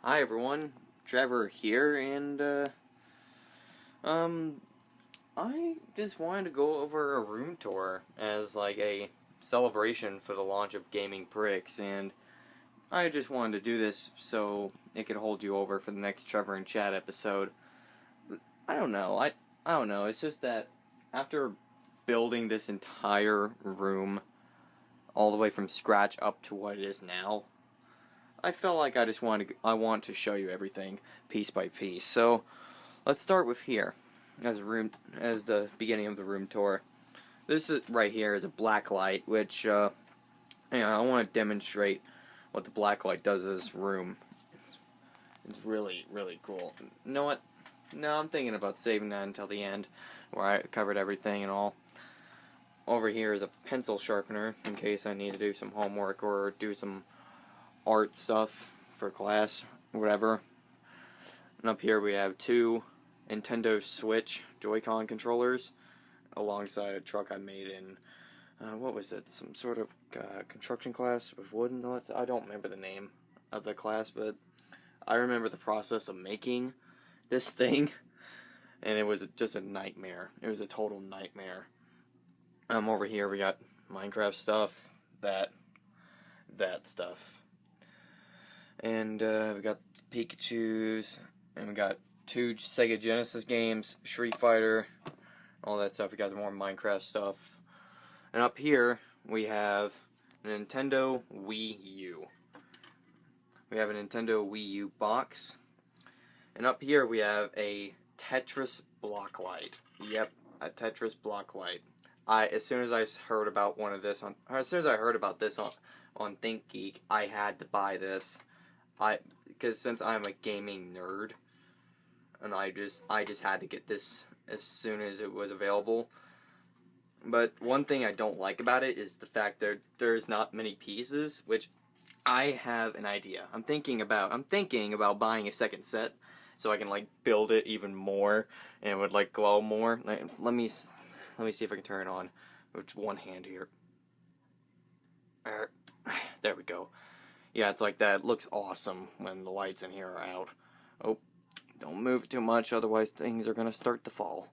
Hi everyone, Trevor here, and I just wanted to go over a room tour as like a celebration for the launch of Gaming Pricks, and I just wanted to do this so it could hold you over for the next Trevor and Chat episode. I don't know, I don't know, it's just that after building this entire room all the way from scratch up to what it is now, I felt like I want to show you everything piece by piece. So let's start with here as the beginning of the room tour. This is right here is a black light, which I want to demonstrate what the black light does to this room. It's really cool. You know what? No, I'm thinking about saving that until the end, where I covered everything and all. Over here is a pencil sharpener in case I need to do some homework or do some art stuff for class, whatever. And up here we have two Nintendo Switch Joy-Con controllers alongside a truck I made in, what was it, some sort of construction class with wood and all that. I don't remember the name of the class, but I remember the process of making this thing, and it was just a nightmare. It was a total nightmare. Over here we got Minecraft stuff, that stuff. And we got Pikachu's, and we got two Sega Genesis games, Street Fighter, all that stuff. We got more Minecraft stuff. And up here, we have a Nintendo Wii U. We have a Nintendo Wii U box. And up here, we have a Tetris block light. Yep, a Tetris block light. As soon as I heard about this on ThinkGeek, I had to buy this. Because since I'm a gaming nerd, and I just had to get this as soon as it was available. But one thing I don't like about it is the fact that there's not many pieces, which I have an idea. I'm thinking about buying a second set so I can like build it even more and it would like glow more. Let me see if I can turn it on with one hand here. There we go. Yeah, it's like that. It looks awesome when the lights in here are out. Oh, don't move too much, otherwise things are going to start to fall.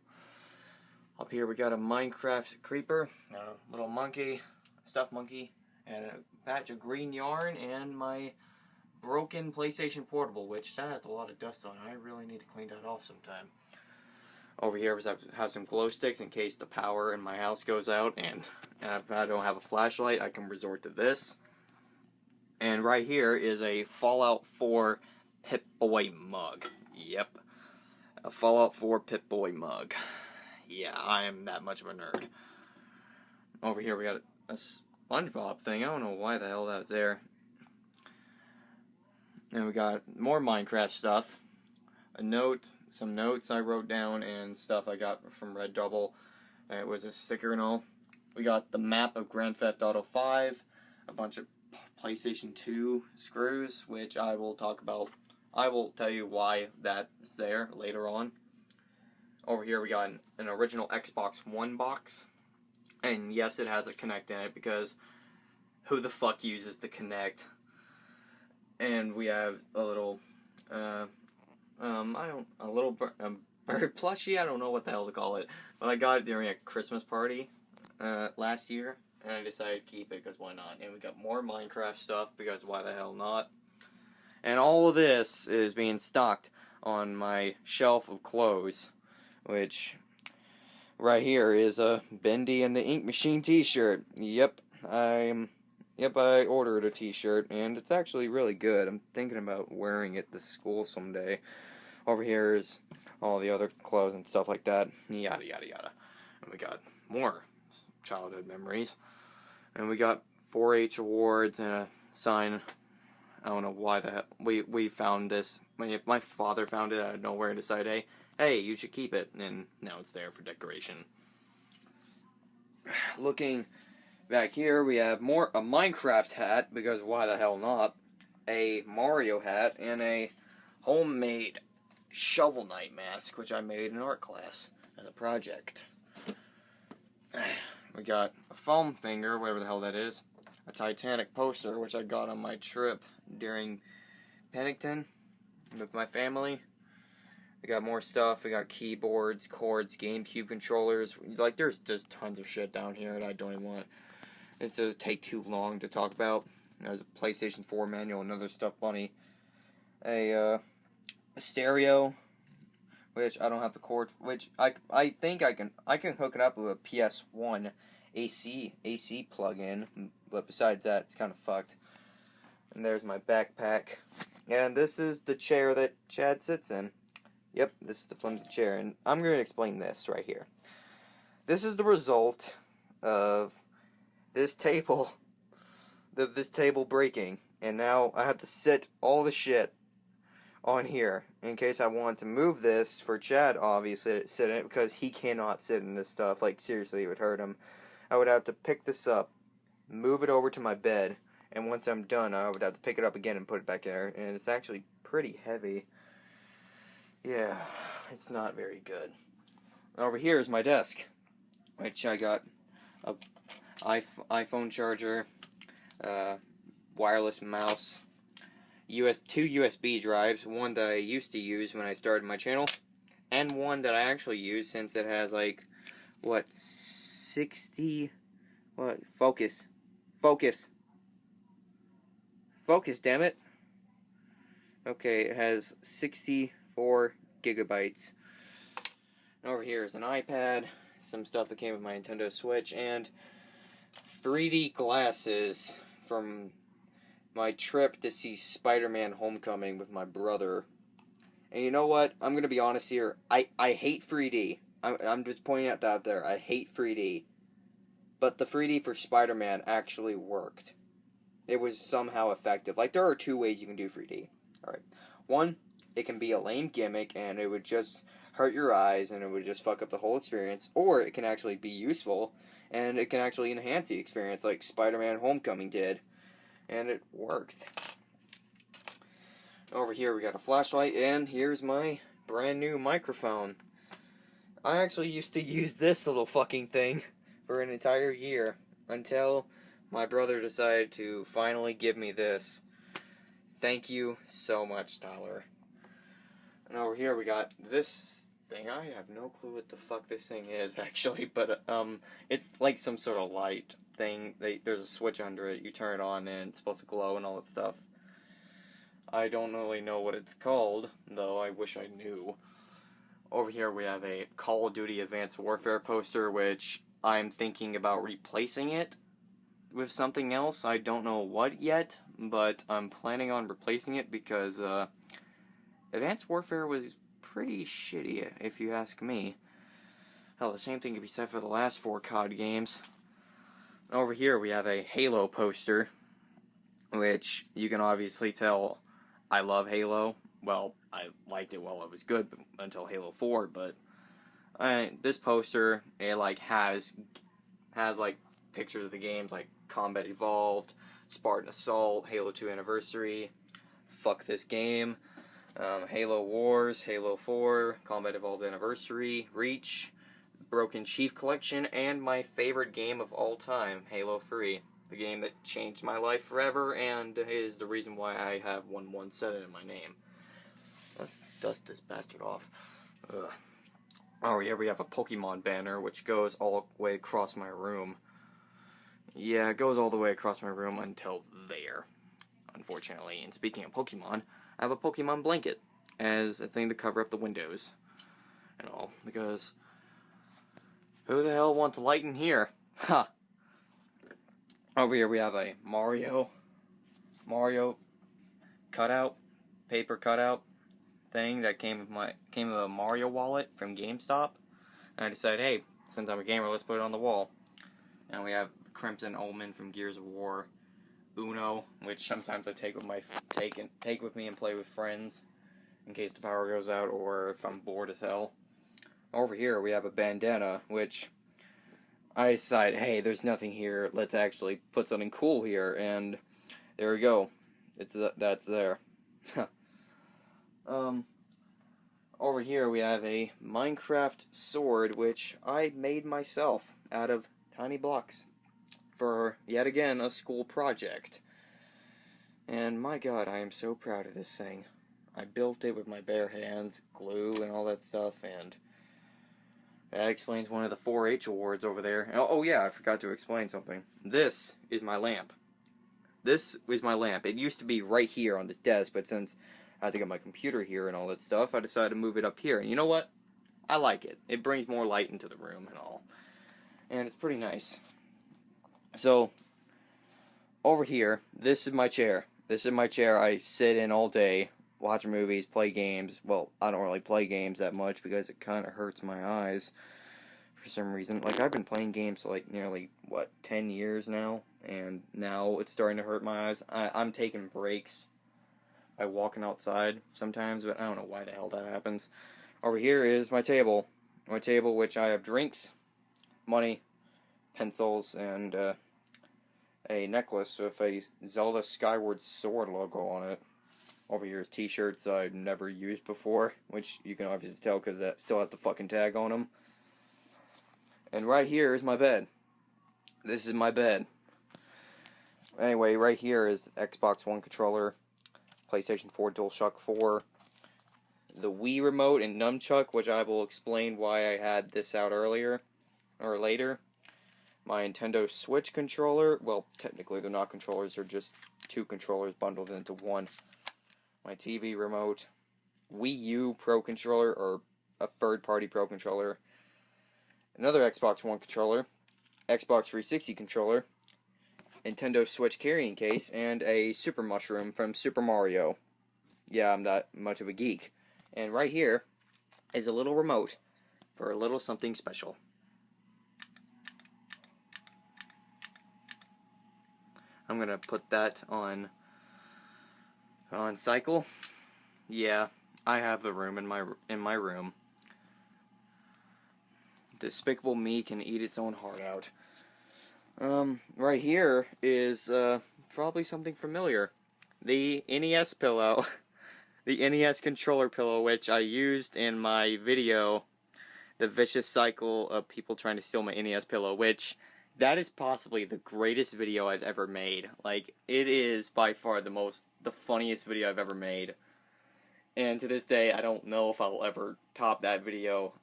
Up here we got a Minecraft creeper, a little monkey, stuffed monkey, and a patch of green yarn, and my broken PlayStation Portable, which that has a lot of dust on it. I really need to clean that off sometime. Over here we have some glow sticks in case the power in my house goes out, and if I don't have a flashlight, I can resort to this. And right here is a Fallout 4 Pip-Boy mug. Yep. A Fallout 4 Pip-Boy mug. Yeah, I am that much of a nerd. Over here we got a SpongeBob thing. I don't know why the hell that's there. And we got more Minecraft stuff. Some notes I wrote down, and stuff I got from Redbubble. It was a sticker and all. We got the map of Grand Theft Auto 5. A bunch of PlayStation 2 screws, which I will talk about. I will tell you why that's there later on. Over here we got an original Xbox One box. And yes, it has a Kinect in it, because who the fuck uses the Kinect? And we have a little, bird plushie, I don't know what the hell to call it. But I got it during a Christmas party, last year. And I decided to keep it, because why not? And we got more Minecraft stuff, because why the hell not? And all of this is being stocked on my shelf of clothes, which right here is a Bendy and the Ink Machine t-shirt. Yep, I ordered a t-shirt, and it's actually really good. I'm thinking about wearing it to school someday. Over here is all the other clothes and stuff like that. Yada, yada, yada. And we got more childhood memories. And we got 4-H awards and a sign. I don't know why the hell we found this. If my father found it out of nowhere and decided, hey, you should keep it. And now it's there for decoration. Looking back here, we have a Minecraft hat, because why the hell not? A Mario hat, and a homemade Shovel Knight mask, which I made in art class as a project. We got a foam finger, whatever the hell that is. A Titanic poster, which I got on my trip during Pennington. with my family. We got more stuff. We got keyboards, cords, GameCube controllers. Like, there's just tons of shit down here that I don't even want. It's going to take too long to talk about. There's a PlayStation 4 manual, another stuff bunny. A stereo, which I don't have the cord, which I think I can hook it up with a PS1 AC plug-in, but besides that, it's kind of fucked. And there's my backpack. And this is the chair that Chad sits in. Yep, this is the flimsy chair, and I'm going to explain this right here. This is the result of this table breaking, and now I have to sit all the shit on here in case I want to move this for Chad, obviously, to sit in it, because he cannot sit in this stuff. Like, seriously, it would hurt him. I would have to pick this up, move it over to my bed, and once I'm done, I would have to pick it up again and put it back there, and it's actually pretty heavy. Yeah, it's not very good. Over here is my desk, which I got a iPhone charger, wireless mouse, two USB drives, one that I used to use when I started my channel, and one that I actually use since it has like, what, 60, what, focus, damn it. Okay, it has 64 gigabytes. And over here is an iPad, some stuff that came with my Nintendo Switch, and 3D glasses from my trip to see Spider-Man Homecoming with my brother. And you know what? I'm going to be honest here. I hate 3D. I'm just pointing out that there. I hate 3D. But the 3D for Spider-Man actually worked. It was somehow effective. Like, there are two ways you can do 3D. Alright. One, it can be a lame gimmick, and it would just hurt your eyes, and it would just fuck up the whole experience. Or it can actually be useful, and it can actually enhance the experience, like Spider-Man Homecoming did. And it worked. Over here we got a flashlight, and here's my brand new microphone. I actually used to use this little fucking thing for an entire year, until my brother decided to finally give me this. Thank you so much, Tyler. And over here we got this thing. I have no clue what the fuck this thing is, actually, but it's like some sort of light thing. There's a switch under it. You turn it on, and it's supposed to glow and all that stuff. I don't really know what it's called, though I wish I knew. Over here we have a Call of Duty Advanced Warfare poster, which I'm thinking about replacing it with something else. I don't know what yet, but I'm planning on replacing it because Advanced Warfare was pretty shitty, if you ask me. Hell, the same thing could be said for the last 4 COD games. Over here we have a Halo poster, which you can obviously tell I love Halo. Well, I liked it while it was good until Halo 4, but this poster, it like has like pictures of the games like Combat Evolved, Spartan Assault, Halo 2 Anniversary, Fuck This Game, Halo Wars, Halo 4, Combat Evolved Anniversary, Reach, Broken Chief Collection, and my favorite game of all time, Halo 3. The game that changed my life forever and is the reason why I have 117 in my name. Let's dust this bastard off. Ugh. Oh yeah, we have a Pokemon banner which goes all the way across my room. Yeah, it goes all the way across my room until there, unfortunately. And speaking of Pokemon, I have a Pokemon blanket as a thing to cover up the windows and all, because who the hell wants light in here? Ha! Over here we have a Mario cutout, paper cutout thing that came with a Mario wallet from GameStop. And I decided, hey, since I'm a gamer, let's put it on the wall. And we have Crimson Omen from Gears of War, Uno, which sometimes I take with me and play with friends in case the power goes out or if I'm bored as hell. Over here we have a bandana, which I decided, hey, there's nothing here, let's actually put something cool here, and there we go. That's there. Over here we have a Minecraft sword, which I made myself out of tiny blocks for, yet again, a school project. And my god, I am so proud of this thing. I built it with my bare hands, glue and all that stuff, and that explains one of the 4-H awards over there. Oh yeah, I forgot to explain something. This is my lamp. This is my lamp. It used to be right here on this desk, but since I had to get my computer here and all that stuff, I decided to move it up here. And you know what? I like it. It brings more light into the room and all. And it's pretty nice. So, over here, this is my chair. This is my chair I sit in all day, watch movies, play games. Well, I don't really play games that much because it kind of hurts my eyes for some reason. Like, I've been playing games for like nearly, 10 years now? And now it's starting to hurt my eyes. I'm taking breaks by walking outside sometimes, but I don't know why the hell that happens. Over here is my table. My table, which I have drinks, money, pencils, and a necklace with a Zelda Skyward Sword logo on it. Over here is t-shirts I've never used before, which you can obviously tell because that still have the fucking tag on them. And right here is my bed. This is my bed. Anyway, right here is Xbox One controller, PlayStation 4 DualShock 4, the Wii remote and nunchuck, which I will explain why I had this out earlier, or later. My Nintendo Switch controller, well, technically they're not controllers, they're just two controllers bundled into one. My TV remote, Wii U Pro controller, or a third-party Pro controller, another Xbox One controller, Xbox 360 controller, Nintendo Switch carrying case, and a Super Mushroom from Super Mario. Yeah, I'm not much of a geek. And right here is a little remote for a little something special. I'm gonna put that on cycle. Yeah, I have the room in my room. Despicable Me can eat its own heart out. Right here is, probably something familiar. The NES pillow. The NES controller pillow, which I used in my video, The Vicious Cycle of People Trying to Steal My NES Pillow, which, that is possibly the greatest video I've ever made. Like, it is by far the funniest video I've ever made. And to this day, I don't know if I'll ever top that video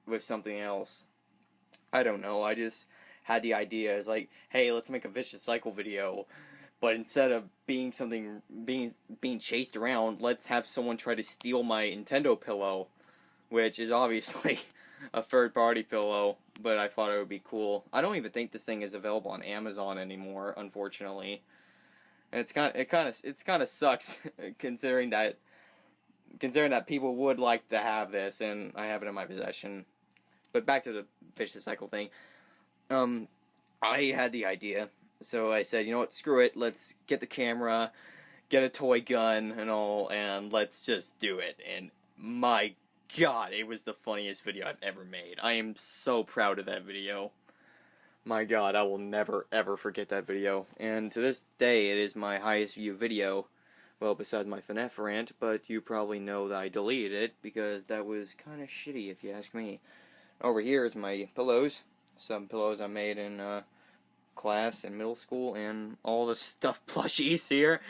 with something else. I don't know, I just had the idea, it's like, hey, let's make a Vicious Cycle video, but instead of being chased around, let's have someone try to steal my Nintendo pillow, which is obviously a third-party pillow, but I thought it would be cool. I don't even think this thing is available on Amazon anymore, unfortunately. And it kind of sucks considering that people would like to have this, and I have it in my possession. But back to the Vicious Cycle thing. I had the idea, so I said, you know what, screw it, let's get the camera, get a toy gun and all, and let's just do it. And my God, it was the funniest video I've ever made. I am so proud of that video. My God, I will never ever forget that video. And to this day, it is my highest view video. Well, besides my FNAF rant, but you probably know that I deleted it because that was kind of shitty if you ask me. Over here is my pillows. Some pillows I made in class in middle school, and all the stuffed plushies here.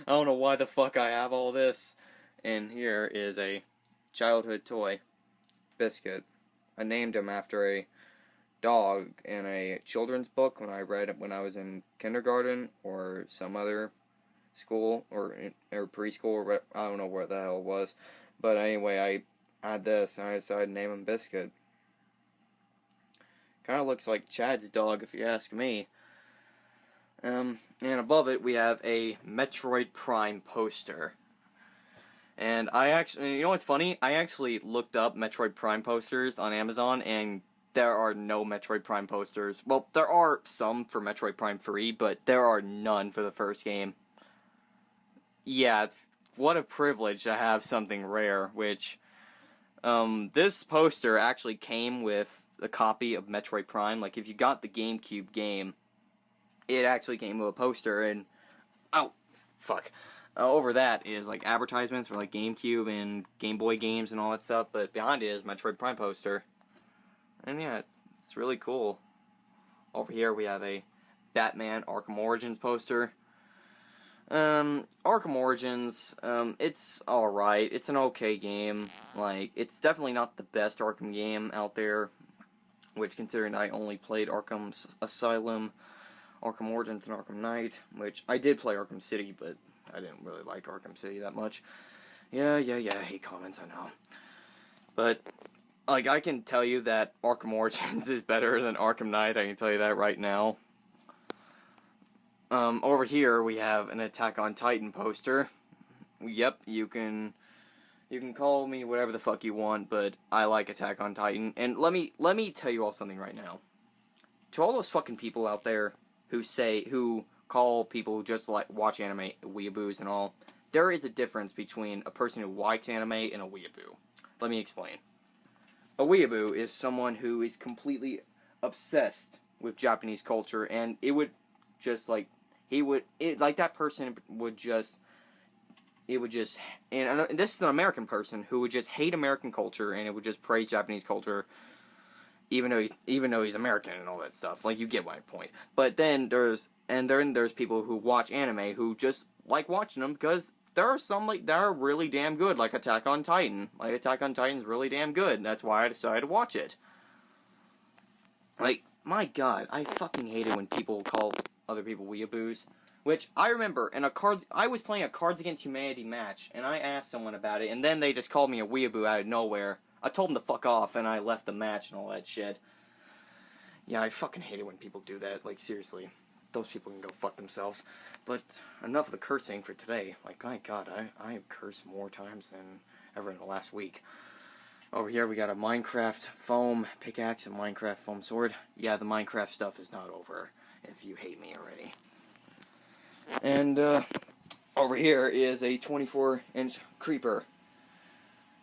I don't know why the fuck I have all this. And here is a childhood toy, Biscuit. I named him after a dog in a children's book when I read it when I was in kindergarten or some other school or preschool or what, I don't know where the hell it was. But anyway, I had this and I decided to name him Biscuit. Kind of looks like Chad's dog, if you ask me. And above it, we have a Metroid Prime poster. And you know what's funny? I actually looked up Metroid Prime posters on Amazon, and there are no Metroid Prime posters. Well, there are some for Metroid Prime 3, but there are none for the first game. Yeah, what a privilege to have something rare, which, this poster actually came with a copy of Metroid Prime. Like, if you got the GameCube game, it actually came with a poster, and oh, fuck. Over that is, like, advertisements for, like, GameCube and Game Boy games and all that stuff, but behind it is Metroid Prime poster. And yeah, it's really cool. Over here we have a Batman Arkham Origins poster. Arkham Origins, it's alright. It's an okay game. Like, it's definitely not the best Arkham game out there, which, considering I only played Arkham Asylum, Arkham Origins, and Arkham Knight, which I did play Arkham City, but I didn't really like Arkham City that much. Yeah, I hate comments, I know. But, like, I can tell you that Arkham Origins is better than Arkham Knight, I can tell you that right now. Over here we have an Attack on Titan poster. Yep, you can call me whatever the fuck you want, but I like Attack on Titan. And let me tell you all something right now. To all those fucking people out there who call people who just like watch anime weeaboos and all, there is a difference between a person who likes anime and a weeaboo. Let me explain. A weeaboo is someone who is completely obsessed with Japanese culture, and it would just like that person would just, and this is an American person who would just hate American culture, and it would just praise Japanese culture, even though he's American and all that stuff. Like, you get my point. But then there's people who watch anime who just like watching them because there are some that are really damn good, like Attack on Titan. Like, Attack on Titan's really damn good, and that's why I decided to watch it. Like, my god, I fucking hate it when people call other people weeaboos. Which, I remember, I was playing a Cards Against Humanity match, and I asked someone about it, and then they just called me a weeaboo out of nowhere. I told them to fuck off, and I left the match and all that shit. Yeah, I fucking hate it when people do that. Like, seriously. Those people can go fuck themselves. But enough of the cursing for today. Like, my god, I have cursed more times than ever in the last week. Over here we got a Minecraft foam pickaxe and Minecraft foam sword. Yeah, the Minecraft stuff is not over, if you hate me already. And over here is a 24-inch creeper.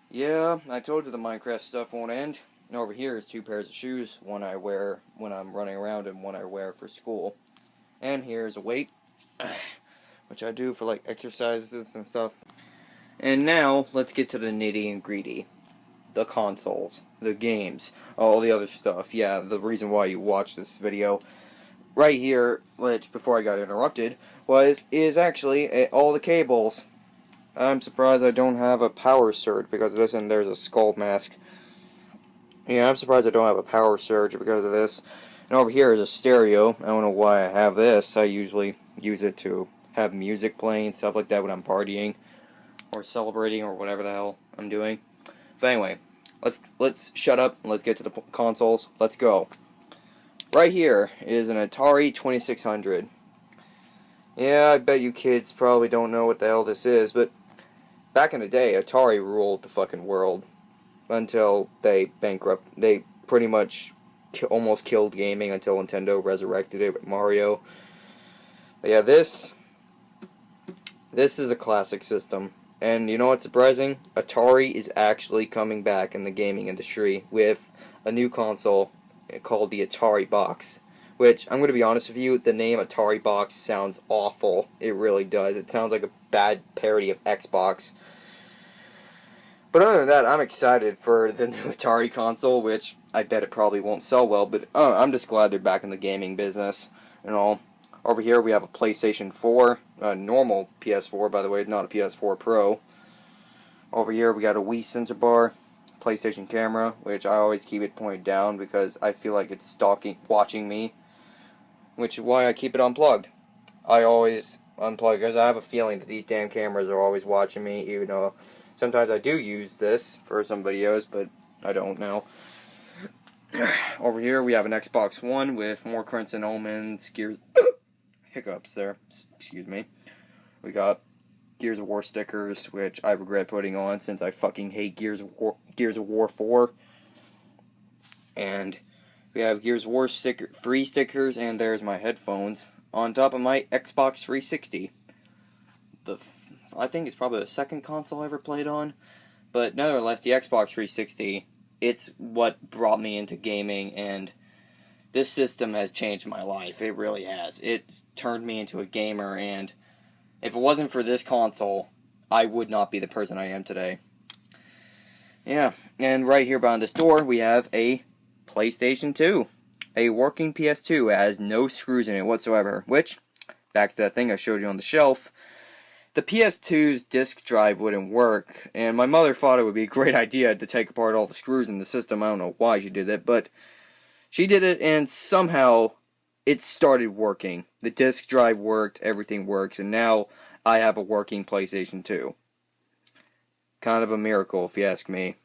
Yeah, I told you the Minecraft stuff won't end. And over here is 2 pairs of shoes. One I wear when I'm running around and one I wear for school. And here's a weight, which I do for like exercises and stuff. And now, let's get to the nitty and gritty. The consoles, the games, all the other stuff. Yeah, the reason why you watch this video right here, which, before I got interrupted, is actually all the cables. I'm surprised I don't have a power surge because of this, and there's a skull mask. Yeah, I'm surprised I don't have a power surge because of this. And over here is a stereo. I don't know why I have this. I usually use it to have music playing and stuff like that when I'm partying or celebrating or whatever the hell I'm doing. But anyway, let's shut up and let's get to the consoles. Let's go. Right here is an Atari 2600. Yeah, I bet you kids probably don't know what the hell this is, but back in the day, Atari ruled the fucking world until they pretty much almost killed gaming until Nintendo resurrected it with Mario. But yeah, this is a classic system. And you know what's surprising? Atari is actually coming back in the gaming industry with a new console called the Atari Box. Which, I'm going to be honest with you, the name Atari Box sounds awful. It really does. It sounds like a bad parody of Xbox. But other than that, I'm excited for the new Atari console, which I bet it probably won't sell well, but I'm just glad they're back in the gaming business and all. Over here we have a PlayStation 4, a normal PS4, by the way, not a PS4 Pro. Over here we got a Wii sensor bar, PlayStation camera, which I always keep it pointed down because I feel like it's watching me, which is why I keep it unplugged. I always unplug because I have a feeling that these damn cameras are always watching me, even though sometimes I do use this for some videos, but I don't now. Over here we have an Xbox One with more Crimson Omens, Gears... hiccups there, excuse me. We got Gears of War stickers, which I regret putting on since I fucking hate Gears of War 4. And we have Gears of War free stickers, and there's my headphones on top of my Xbox 360. I think it's probably the second console I ever played on, but nevertheless, the Xbox 360, it's what brought me into gaming, and this system has changed my life. It really has. It turned me into a gamer, and if it wasn't for this console, I would not be the person I am today. Yeah, and right here behind this door, we have a PlayStation 2. A working PS2 has no screws in it whatsoever, which, back to that thing I showed you on the shelf, the PS2's disk drive wouldn't work, and my mother thought it would be a great idea to take apart all the screws in the system. I don't know why she did it, but she did it, and somehow it started working. The disk drive worked, everything works, and now I have a working PlayStation 2. Kind of a miracle, if you ask me.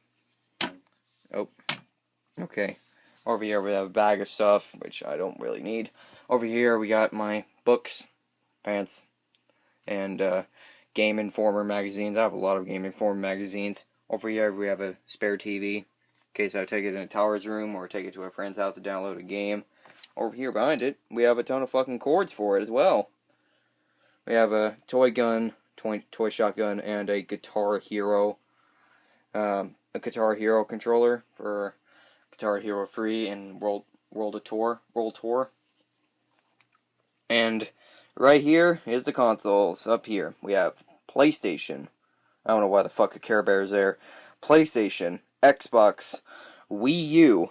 Oh, okay. Over here we have a bag of stuff, which I don't really need. Over here we got my books, pants, and Game Informer magazines. I have a lot of Game Informer magazines. Over here we have a spare TV, in case I take it in a tower's room or take it to a friend's house to download a game. Over here behind it, we have a ton of fucking cords for it as well. We have a toy gun, toy shotgun, and a Guitar Hero, controller for Guitar Hero 3 and World Tour. And right here is the consoles. Up here we have PlayStation. I don't know why the fuck a Care Bear is there. PlayStation, Xbox, Wii U,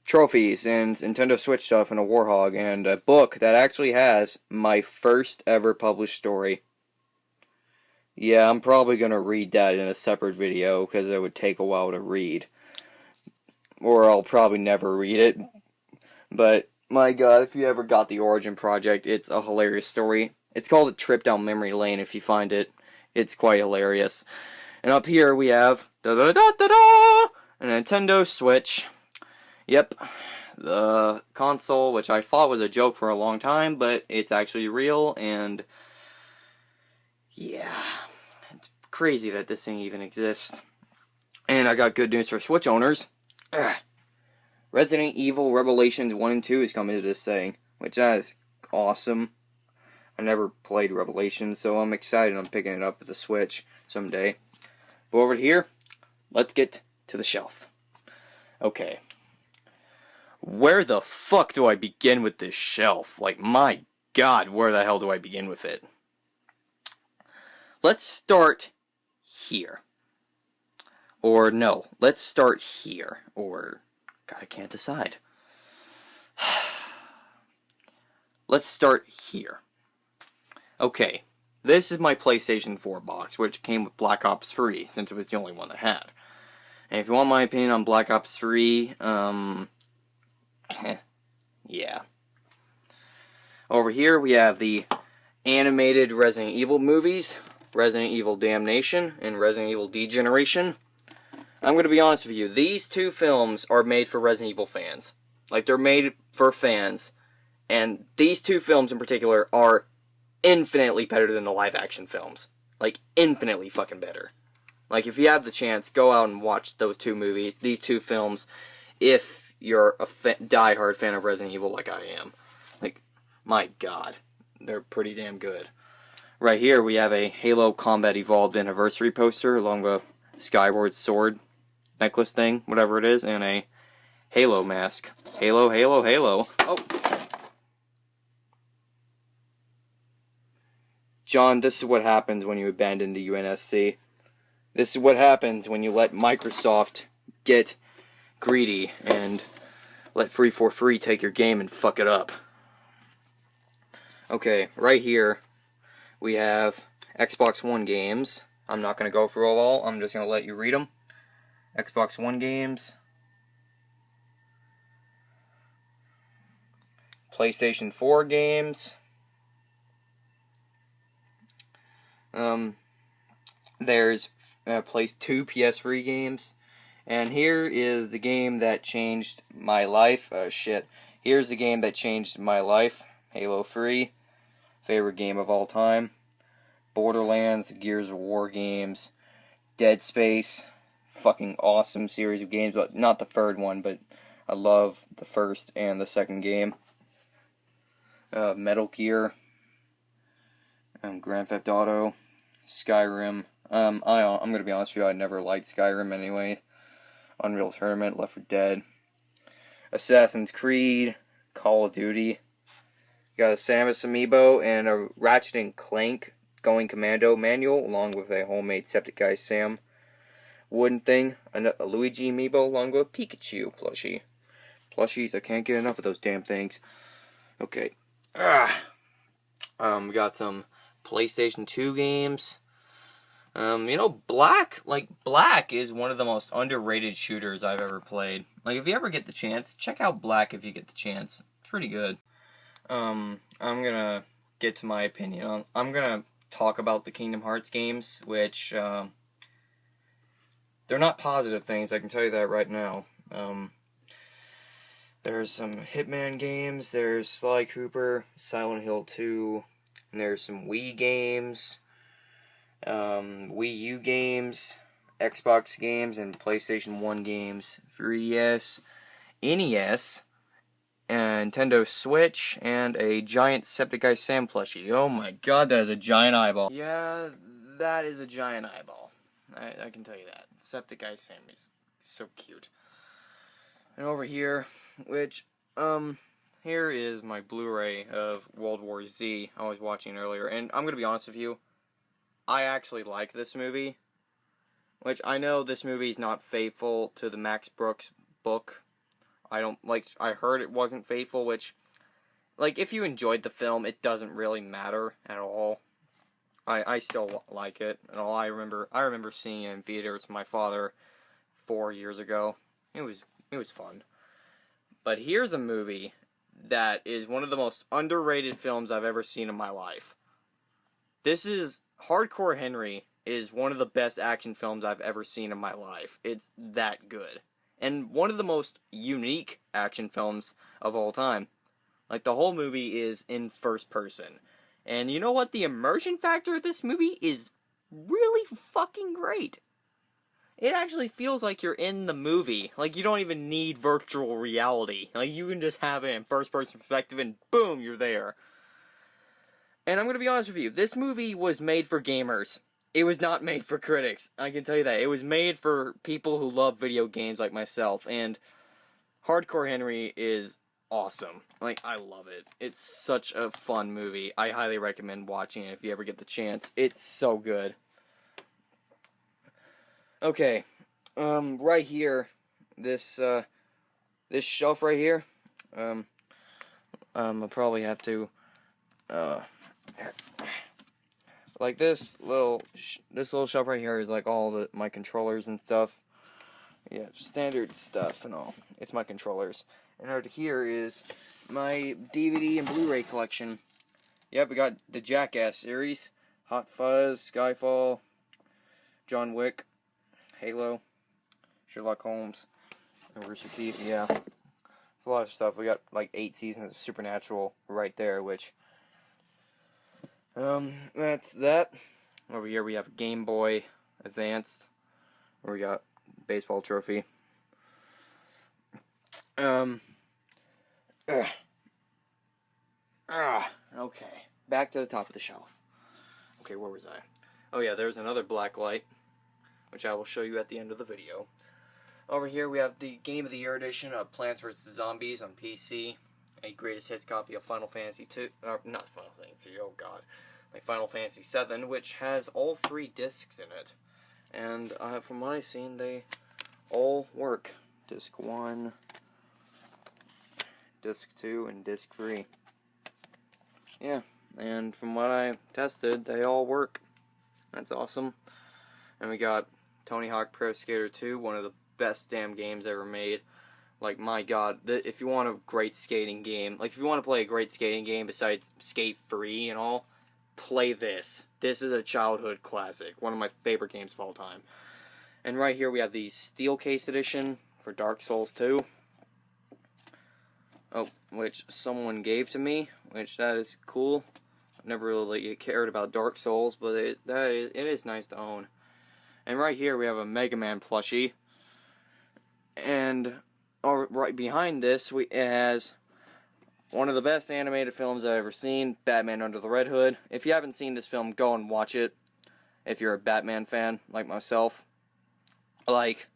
trophies, and Nintendo Switch stuff, and a Warhog, and a book that actually has my first ever published story. Yeah, I'm probably going to read that in a separate video, because it would take a while to read. Or I'll probably never read it. But, my god, if you ever got the Origin Project, it's a hilarious story. It's called A Trip Down Memory Lane. If you find it, it's quite hilarious. And up here we have a Nintendo Switch. Yep, the console, which I thought was a joke for a long time, but it's actually real, and yeah, it's crazy that this thing even exists. And I got good news for Switch owners. Resident Evil Revelations 1 and 2 is coming to this thing, which is awesome. I never played Revelations, so I'm excited I'm picking it up with the Switch someday. But over here, let's get to the shelf. Okay. Where the fuck do I begin with this shelf? Like, my god, where the hell do I begin with it? Let's start here. Or no, let's start here. Or, god, I can't decide. Let's start here. Okay, this is my PlayStation 4 box, which came with Black Ops 3, since it was the only one that had. And if you want my opinion on Black Ops 3, yeah. Over here we have the animated Resident Evil movies, Resident Evil Damnation and Resident Evil Degeneration. I'm going to be honest with you, these two films are made for Resident Evil fans. Like, they're made for fans, and these two films in particular are infinitely better than the live-action films. Like, infinitely fucking better. Like, if you have the chance, go out and watch those two movies, these two films, if you're a die-hard fan of Resident Evil like I am. Like, my god, they're pretty damn good. Right here, we have a Halo Combat Evolved Anniversary poster, along with a Skyward Sword necklace thing, whatever it is, and a Halo mask. Halo, Halo, Halo. Oh! John, this is what happens when you abandon the UNSC. This is what happens when you let Microsoft get greedy and let Free take your game and fuck it up. Okay, right here we have Xbox One games. I'm not going to go through all, I'm just going to let you read them. Xbox One games. PlayStation 4 games. There's two PS3 games. And here is the game that changed my life. Here's the game that changed my life. Halo 3. Favorite game of all time. Borderlands, the Gears of War games. Dead Space. Fucking awesome series of games. But not the third one, but I love the first and the second game. Metal Gear. Grand Theft Auto. Skyrim. I'm going to be honest with you, I never liked Skyrim anyway. Unreal Tournament, Left 4 Dead, Assassin's Creed, Call of Duty. You got a Samus amiibo and a Ratchet and Clank Going Commando manual, along with a homemade Septic Guy Sam wooden thing, a Luigi amiibo, along with a Pikachu plushie. Plushies, I can't get enough of those damn things. Okay. We got some PlayStation 2 games. You know, Black is one of the most underrated shooters I've ever played. Like, if you ever get the chance, check out Black if you get the chance. It's pretty good. I'm gonna get to my opinion. I'm gonna talk about the Kingdom Hearts games, which, they're not positive things, I can tell you that right now. There's some Hitman games, there's Sly Cooper, Silent Hill 2, and there's some Wii games, Wii U games, Xbox games, and PlayStation 1 games, 3DS, NES, and Nintendo Switch, and a giant Septiceye Sam plushie. Oh my god, that is a giant eyeball. Yeah, that is a giant eyeball. I can tell you that. Septiceye Sam is so cute. And over here, which, here is my Blu-ray of World War Z I was watching earlier, and I'm gonna be honest with you, I actually like this movie, which I know this movie is not faithful to the Max Brooks book. I heard it wasn't faithful, which, like, if you enjoyed the film, it doesn't really matter at all. I still like it, and all I remember seeing it in theaters with my father 4 years ago. It was fun. But here's a movie that is one of the most underrated films I've ever seen in my life. Hardcore Henry is one of the best action films I've ever seen in my life. It's that good. And one of the most unique action films of all time. Like, the whole movie is in first person. And you know what? The immersion factor of this movie is really fucking great. It actually feels like you're in the movie. Like, you don't even need virtual reality. Like, you can just have it in first-person perspective and boom, you're there. And I'm gonna be honest with you, this movie was made for gamers. It was not made for critics. I can tell you that. It was made for people who love video games like myself, and Hardcore Henry is awesome. Like, I love it. It's such a fun movie. I highly recommend watching it if you ever get the chance. It's so good. Okay, right here, this shelf right here, I'll probably have to, like this little shelf right here is like all my controllers and stuff. Yeah, standard stuff and all. It's my controllers. And over here is my DVD and Blu-ray collection. Yep, we got the Jackass series, Hot Fuzz, Skyfall, John Wick, Halo, Sherlock Holmes, and Rooster Teeth. Yeah, it's a lot of stuff. We got like 8 seasons of Supernatural right there, which, that's that. Over here we have Game Boy Advanced, where we got baseball trophy. Okay, back to the top of the shelf. Okay, where was I? Oh yeah, there's another black light, which I will show you at the end of the video. Over here we have the Game of the Year edition of Plants vs. Zombies on PC, a greatest hits copy of Final Fantasy 2, not Final Fantasy, oh god, like Final Fantasy 7, which has all 3 discs in it. And from what I've seen, they all work. Disc 1, Disc 2, and Disc 3. Yeah, and from what I tested, they all work. That's awesome. And we got Tony Hawk Pro Skater 2, one of the best damn games ever made. Like, my god, if you want a great skating game, like, if you want to play a great skating game besides Skate Free and all, play this. This is a childhood classic, one of my favorite games of all time. And right here we have the Steel Case Edition for Dark Souls 2. Oh, which someone gave to me, which that is cool. I've never really cared about Dark Souls, but it is nice to own. And right here we have a Mega Man plushie. And right behind this, it has one of the best animated films I've ever seen, Batman Under the Red Hood. If you haven't seen this film, go and watch it. If you're a Batman fan, like myself. Like,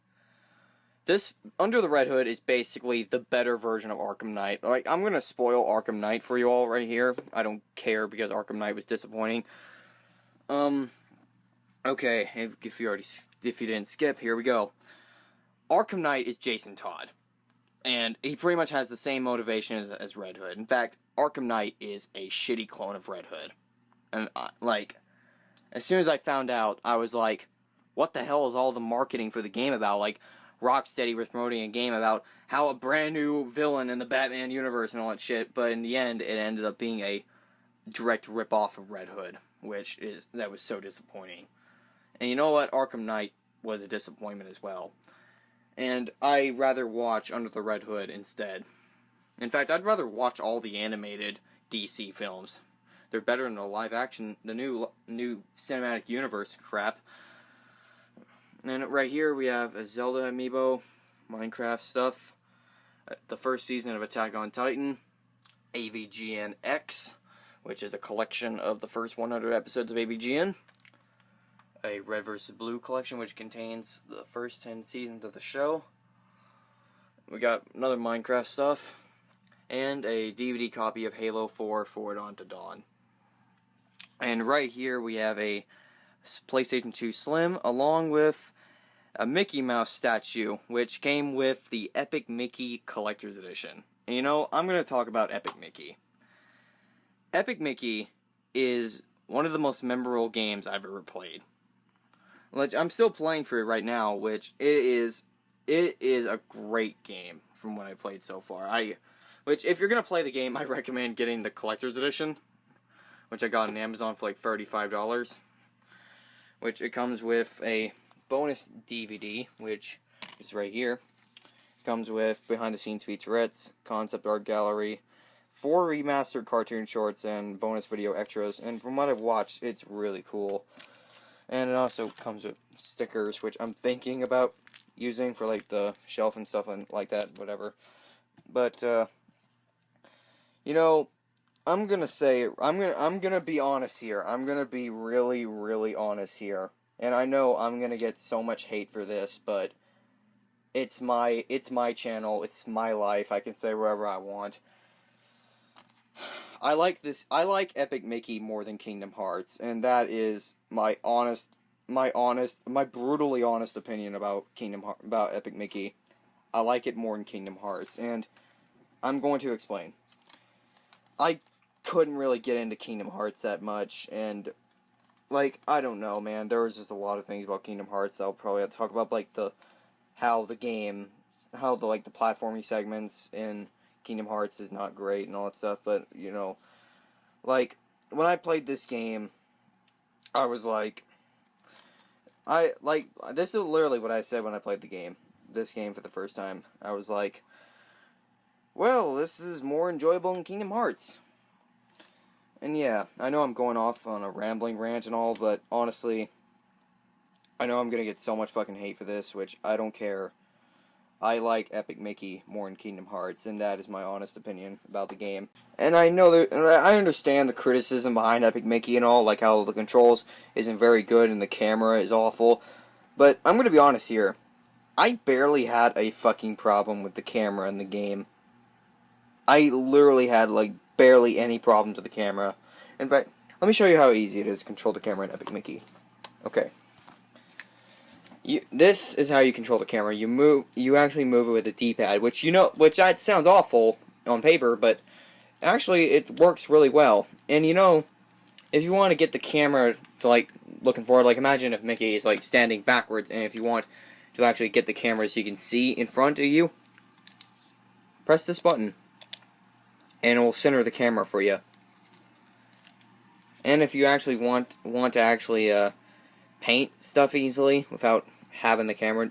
this Under the Red Hood is basically the better version of Arkham Knight. Like, I'm gonna spoil Arkham Knight for you all right here. I don't care because Arkham Knight was disappointing. Okay, if you didn't skip, here we go. Arkham Knight is Jason Todd, and he pretty much has the same motivation as Red Hood. In fact, Arkham Knight is a shitty clone of Red Hood. And, as soon as I found out, I was like, what the hell is all the marketing for the game about? Like, Rocksteady was promoting a game about how a brand new villain in the Batman universe and all that shit, but in the end, it ended up being a direct rip-off of Red Hood, that was so disappointing. And you know what? Arkham Knight was a disappointment as well. And I'd rather watch Under the Red Hood instead. In fact, I'd rather watch all the animated DC films. They're better than the live-action, the new cinematic universe crap. And right here we have a Zelda amiibo, Minecraft stuff, the first season of Attack on Titan, AVGN X, which is a collection of the first 100 episodes of AVGN, a Red vs. Blue collection, which contains the first 10 seasons of the show. We got another Minecraft stuff, and a DVD copy of Halo 4 Forward Unto Dawn. And right here we have a PlayStation 2 Slim, along with a Mickey Mouse statue, which came with the Epic Mickey Collector's Edition. And you know, I'm going to talk about Epic Mickey. Epic Mickey is one of the most memorable games I've ever played. Like, I'm still playing through it right now, which it is a great game from what I've played so far. Which, if you're going to play the game, I recommend getting the Collector's Edition, which I got on Amazon for like $35. Which it comes with a bonus DVD, which is right here. It comes with behind-the-scenes featurettes, concept art gallery, 4 remastered cartoon shorts, and bonus video extras. And from what I've watched, it's really cool. And it also comes with stickers, which I'm thinking about using for like the shelf and stuff and like that, whatever. But you know, I'm gonna be honest here. I'm gonna be really, really honest here. And I know I'm gonna get so much hate for this, but it's my channel, it's my life. I can say whatever I want. I like Epic Mickey more than Kingdom Hearts, and that is my brutally honest opinion about about Epic Mickey. I like it more than Kingdom Hearts, and I'm going to explain. I couldn't really get into Kingdom Hearts that much, and like, I don't know, man. There was just a lot of things about Kingdom Hearts I'll probably have to talk about, like the platforming segments in Kingdom Hearts is not great and all that stuff, but, you know, like, when I played this game, I was like, this is literally what I said when I played this game for the first time. I was like, well, this is more enjoyable than Kingdom Hearts. And yeah, I know I'm going off on a rambling rant and all, but honestly, I know I'm gonna get so much fucking hate for this, which I don't care. I like Epic Mickey more than Kingdom Hearts, and that is my honest opinion about the game. And I know I understand the criticism behind Epic Mickey and all, like how the controls isn't very good and the camera is awful. But I'm gonna be honest here. I barely had a fucking problem with the camera in the game. I literally had, like, barely any problems with the camera. In fact, let me show you how easy it is to control the camera in Epic Mickey. Okay. This is how you control the camera. You actually move it with a D-pad, which that sounds awful on paper, but actually it works really well. And you know, if you want to get the camera to, like, looking forward, like, imagine if Mickey is, like, standing backwards, and if you want to actually get the camera so you can see in front of you, press this button, and it will center the camera for you. And if you actually want to actually paint stuff easily without having the camera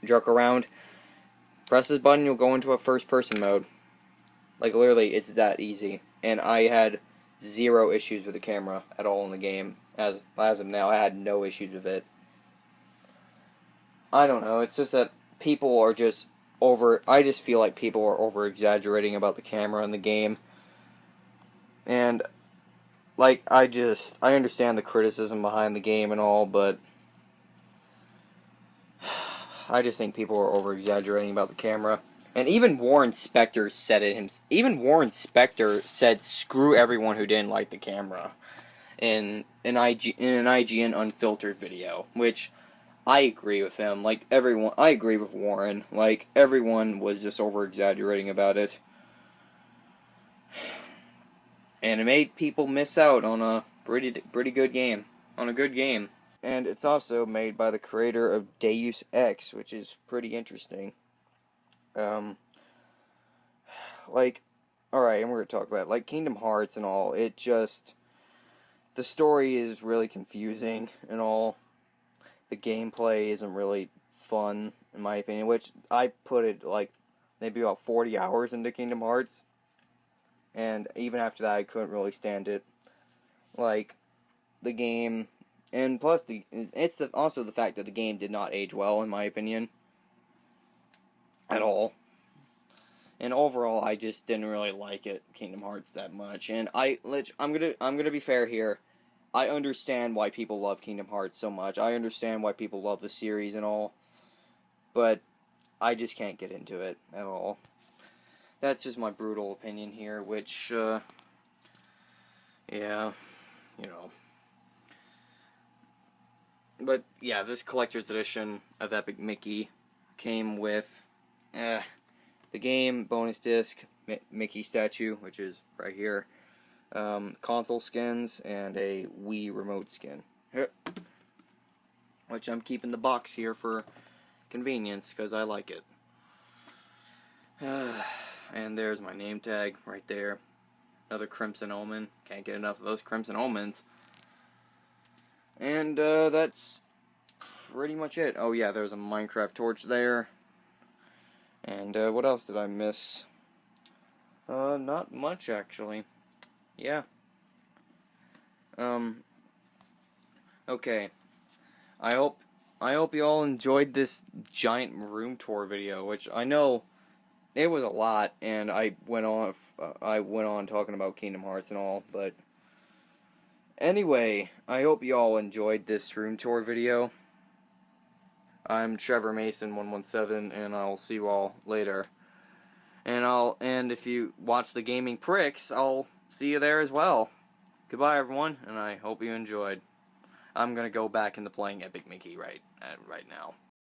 jerk around, press this button, you'll go into a first-person mode. Like, literally, it's that easy. And I had 0 issues with the camera at all in the game. As of now, I had no issues with it. I don't know, it's just that people are just I just feel like people are over-exaggerating about the camera in the game. And, like, I understand the criticism behind the game and all, but I just think people are over-exaggerating about the camera. And even Warren Spector said it even Warren Spector said, screw everyone who didn't like the camera in an IGN Unfiltered video, which I agree with him. Like, I agree with Warren. Like, everyone was just over-exaggerating about it. And it made people miss out on a pretty good game. On a good game. And it's also made by the creator of Deus Ex, which is pretty interesting. Like, alright, and we're going to talk about it. Like, Kingdom Hearts and all, it just... The story is really confusing and all. The gameplay isn't really fun, in my opinion, which I put it, like, maybe about 40 hours into Kingdom Hearts. And even after that, I couldn't really stand it. Like, the game... And plus, it's also the fact that the game did not age well, in my opinion. At all. And overall, I just didn't really like it, Kingdom Hearts, that much. And I'm gonna be fair here. I understand why people love Kingdom Hearts so much. I understand why people love the series and all. But I just can't get into it at all. That's just my brutal opinion here, which, yeah, you know. But, yeah, this collector's edition of Epic Mickey came with, the game, bonus disc, Mickey statue, which is right here, console skins, and a Wii remote skin. Which I'm keeping the box here for convenience, because I like it. And there's my name tag, right there. Another Crimson Omen. Can't get enough of those Crimson Omens. And, that's pretty much it. Oh, yeah, there's a Minecraft torch there. And, what else did I miss? Not much, actually. Yeah. Okay. I hope you all enjoyed this giant room tour video, which I know it was a lot, and I went on talking about Kingdom Hearts and all, but anyway, I hope you all enjoyed this room tour video. I'm Trevor Mason 117, and I'll see you all later. And if you watch the Gaming Pricks, I'll see you there as well. Goodbye, everyone, and I hope you enjoyed. I'm gonna go back into playing Epic Mickey right now.